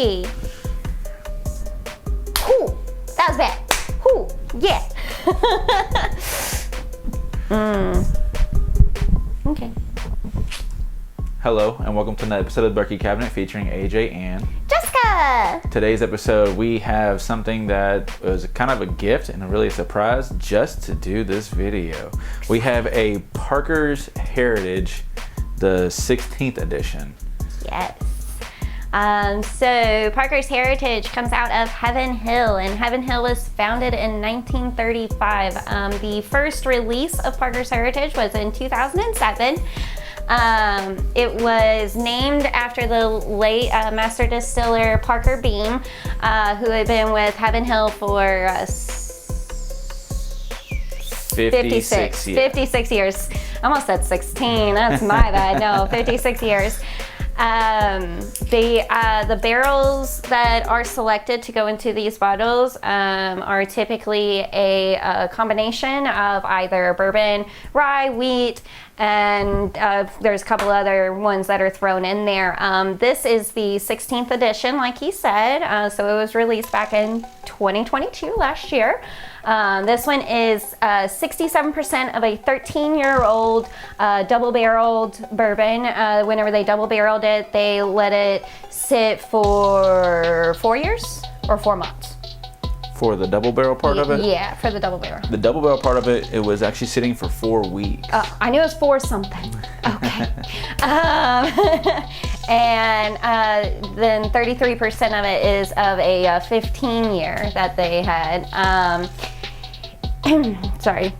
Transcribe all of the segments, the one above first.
Bourky. Whew, that was bad. Whew, yeah. Okay. Hello, and welcome to another episode of the Bourky Cabinet featuring AJ and Jessica. Today's episode, we have something that was kind of a gift and really a surprise just to do this video. We have a Parker's Heritage, the 16th edition. Yes. So Parker's Heritage comes out of Heaven Hill, and Heaven Hill was founded in 1935. The first release of Parker's Heritage was in 2007. It was named after the late master distiller Parker Beam, who had been with Heaven Hill for 56 years. I almost said 16. That's my bad. No, 56 years. The barrels that are selected to go into these bottles are typically a combination of either bourbon, rye, wheat, and there's a couple other ones that are thrown in there. This is the 16th edition, like he said, so it was released back in 2022, last year. This one is 67% of a 13-year-old double-barreled bourbon. Whenever they double-barreled it, they let it sit for 4 years or 4 months. For the double barrel part of it? Yeah, for the double barrel. The double barrel part of it, it was actually sitting for 4 weeks. I knew it was 4 something. Okay. And then 33% of it is of a 15-year that they had. Sorry.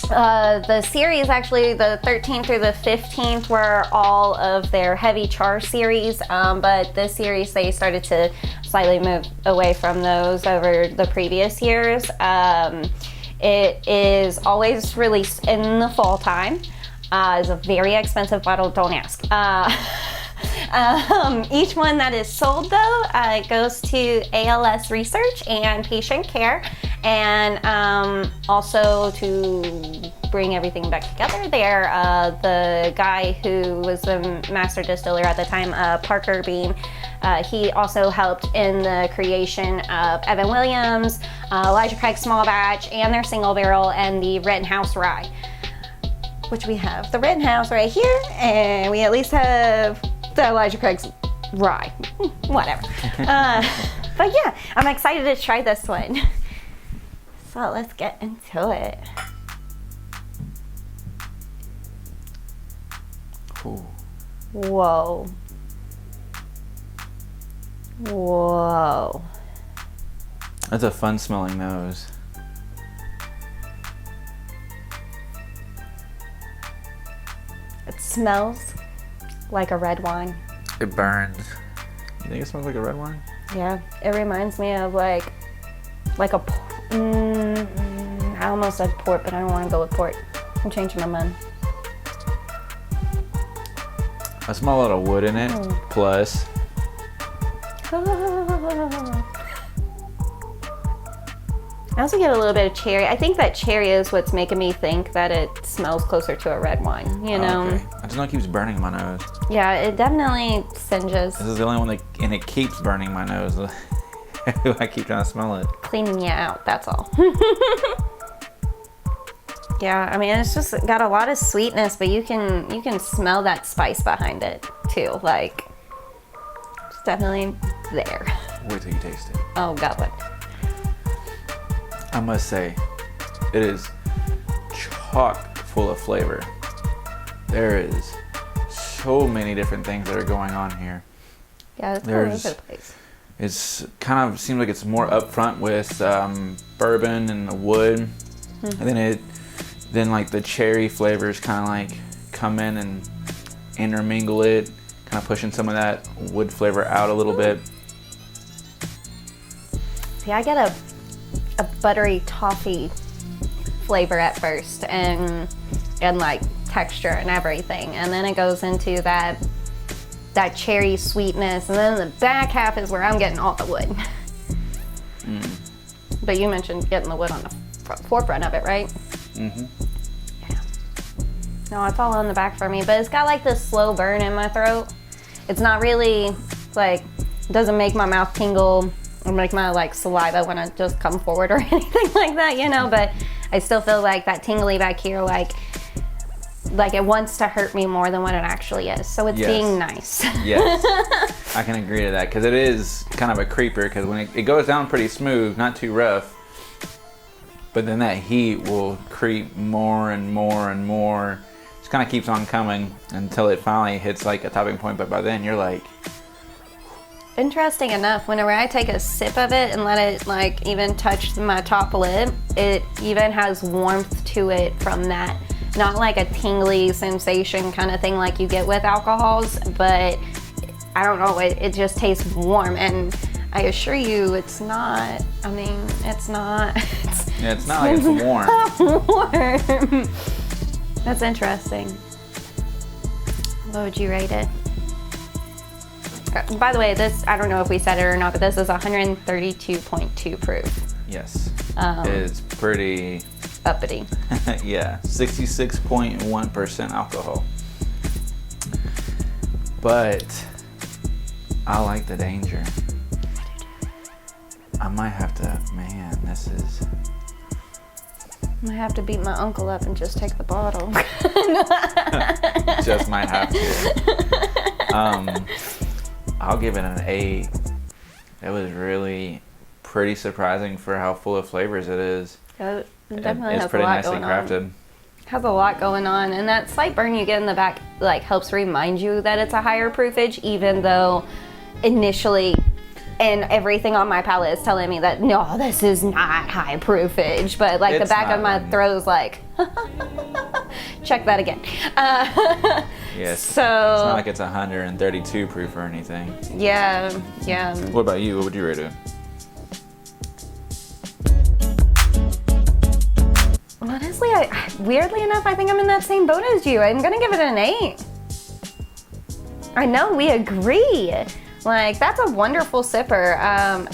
The series, actually, the 13th through the 15th were all of their heavy char series, but this series, they started to slightly move away from those over the previous years. It is always released in the fall time. It's a very expensive bottle, don't ask. Each one that is sold, though, goes to ALS research and patient care, and also to bring everything back together there. The guy who was the master distiller at the time, Parker Beam, he also helped in the creation of Evan Williams, Elijah Craig Small Batch, and their single barrel, and the Rittenhouse Rye, which we have the Rittenhouse right here, and we at least have the Elijah Craig's Rye. Whatever. But yeah, I'm excited to try this one. So let's get into it. Ooh. Whoa. Whoa. That's a fun smelling nose. It smells like a red wine. It burns. You think it smells like a red wine? Yeah, it reminds me of like a, I almost said port, but I don't want to go with port. I'm changing my mind. I smell a lot of wood in it, plus. I also get a little bit of cherry. I think that cherry is what's making me think that it smells closer to a red wine, you know? Okay. I just know it keeps burning my nose. Yeah, it definitely singes. This is the only one that, and it keeps burning my nose. I keep trying to smell it. Cleaning you out, that's all. Yeah, I mean, it's just got a lot of sweetness, but you can smell that spice behind it too. Like, it's definitely there. Wait till you taste it. Oh God, what? I must say, it is chock full of flavor. There is so many different things that are going on here. Yeah, it's all over the place. It's kind of seems like it's more upfront with bourbon and the wood, and then like the cherry flavors kind of like come in and intermingle it, kind of pushing some of that wood flavor out a little bit. See, I get a buttery toffee flavor at first, and like texture and everything, and then it goes into that cherry sweetness, and then the back half is where I'm getting all the wood. But you mentioned getting the wood on the forefront of it, right? Mm-hmm. Yeah. No, it's all on the back for me, but it's got like this slow burn in my throat. It's not really like doesn't make my mouth tingle or make my like saliva want to just come forward or anything like that, you know, but I still feel like that tingly back here, like it wants to hurt me more than what it actually is. So it's being nice. Yes, I can agree to that, because it is kind of a creeper, because when it goes down pretty smooth, not too rough, but then that heat will creep more and more and more. Just kind of keeps on coming until it finally hits like a topping point, but by then you're like... Interesting enough, whenever I take a sip of it and let it like even touch my top lid, it even has warmth to it from that. Not like a tingly sensation kind of thing like you get with alcohols, but I don't know, it just tastes warm. And I assure you, it's not, I mean, it's not. Yeah, it's not like it's warm. Warm. That's interesting. What would you rate it? By the way, this, I don't know if we said it or not, but this is 132.2 proof. Yes, it's pretty... uppity. Yeah, 66.1% alcohol. But I like the danger. I might have to, man, this is... I might have to beat my uncle up and just take the bottle. Just might have to. I'll give it an 8. It was really pretty surprising for how full of flavors it is. It definitely it's has pretty a lot nicely going crafted. on. Has a lot going on, and that slight burn you get in the back like helps remind you that it's a higher proofage, even though initially and everything on my palate is telling me that no, this is not high proofage, but like the back of my throat is like check that again. Yes. So it's not like it's 132 proof or anything. Yeah. What about you? What would you rate it? Honestly, weirdly enough, I think I'm in that same boat as you. I'm gonna give it an 8. I know, we agree. Like, that's a wonderful sipper.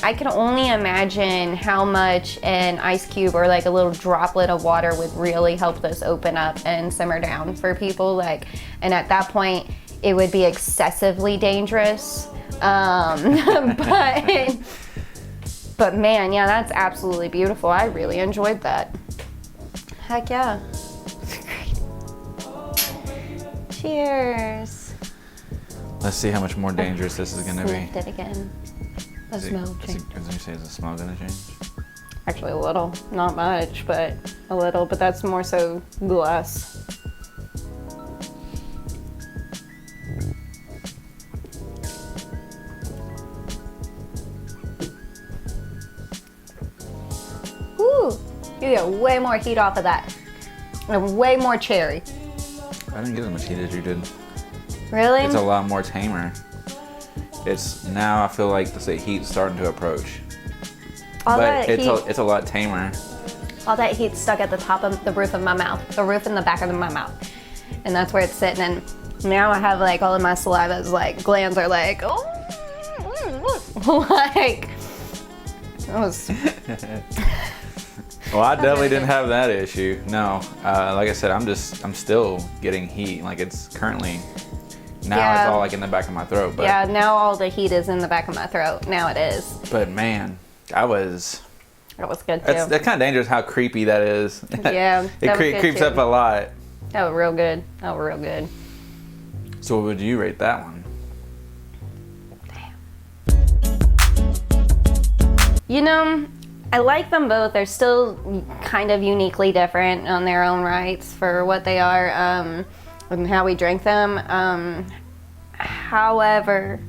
I can only imagine how much an ice cube or like a little droplet of water would really help this open up and simmer down for people. Like, and at that point, it would be excessively dangerous. But man, yeah, that's absolutely beautiful. I really enjoyed that. Heck yeah. Cheers. Let's see how much more dangerous this is going to be. Sniffed it again. The smell change. As you say, is the smell going to change? Actually, a little. Not much, but a little. But that's more so glass. Woo! You get way more heat off of that. And way more cherry. I didn't get as much heat as you did. Really? It's a lot more tamer. It's now I feel like the heat's starting to approach. But it's a lot tamer. All that heat's stuck at the top of the roof of my mouth, the roof and the back of my mouth, and that's where it's sitting. And now I have like all of my saliva's like glands are like, oh, like that was. Well, I definitely didn't have that issue. No, like I said, I'm still getting heat. Like it's currently. Now it's all like in the back of my throat. But yeah, now all the heat is in the back of my throat. Now it is. But man, that was good too. That's kind of dangerous how creepy that is. Yeah. It creeps up a lot. That was real good. So what would you rate that one? Damn. You know, I like them both. They're still kind of uniquely different on their own rights for what they are. And how we drink them. However,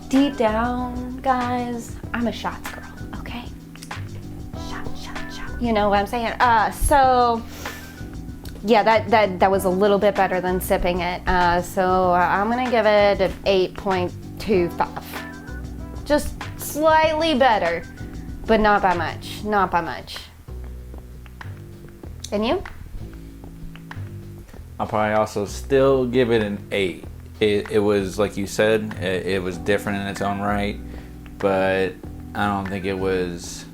deep down, guys, I'm a shots girl, okay? Shot. You know what I'm saying? So, yeah, that was a little bit better than sipping it. So I'm gonna give it an 8.25. Just slightly better, but not by much. And you? I'll probably also still give it an 8. It was, like you said, it was different in its own right, but I don't think it was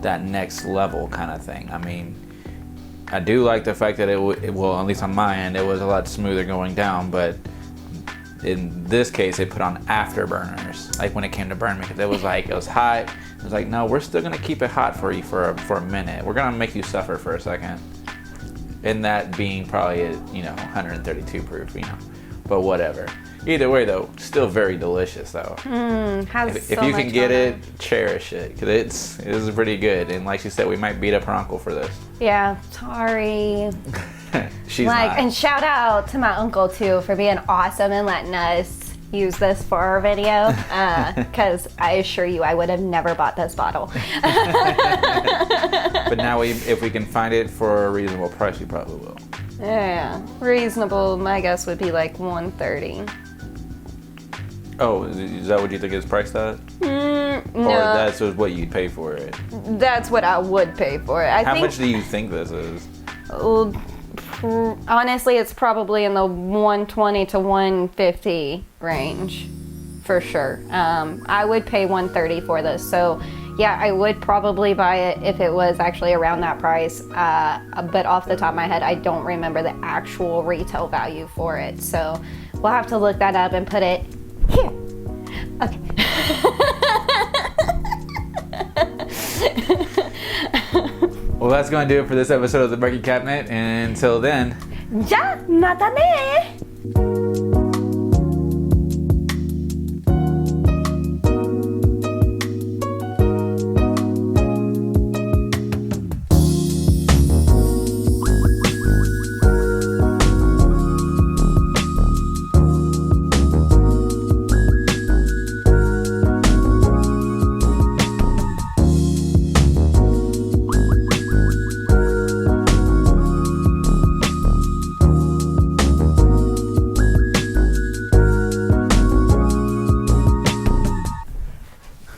that next level kind of thing. I mean, I do like the fact that well, at least on my end, it was a lot smoother going down, but in this case, they put on afterburners, like when it came to burn, because it was hot. It was like, no, we're still gonna keep it hot for you for a minute. We're gonna make you suffer for a second. And that being probably, 132 proof, but whatever. Either way, though, still very delicious, though. If you can get it, cherish it, because it is pretty good. And like she said, we might beat up her uncle for this. Yeah, sorry. She's not. And shout out to my uncle too for being awesome and letting us use this for our video. Because I assure you, I would have never bought this bottle. But now, if we can find it for a reasonable price, we probably will. Yeah, reasonable. My guess would be like $130. Oh, is that what you think it's priced at? No. Or that's what you'd pay for it? That's what I would pay for it. How much do you think this is? Honestly, it's probably in the 120 to 150 range, for sure. I would pay 130 for this, so yeah, I would probably buy it if it was actually around that price. But off the top of my head, I don't remember the actual retail value for it, so we'll have to look that up and put it here. Okay. Well, that's going to do it for this episode of the Bourky Cabinet. And until then, Ja, matane!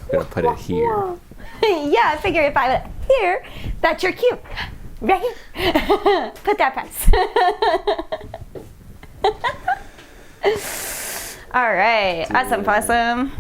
I'm going to put it here. Yeah, I figure if I put it here, that you're cute. Right here. Put that price. All right. Awesome, possum.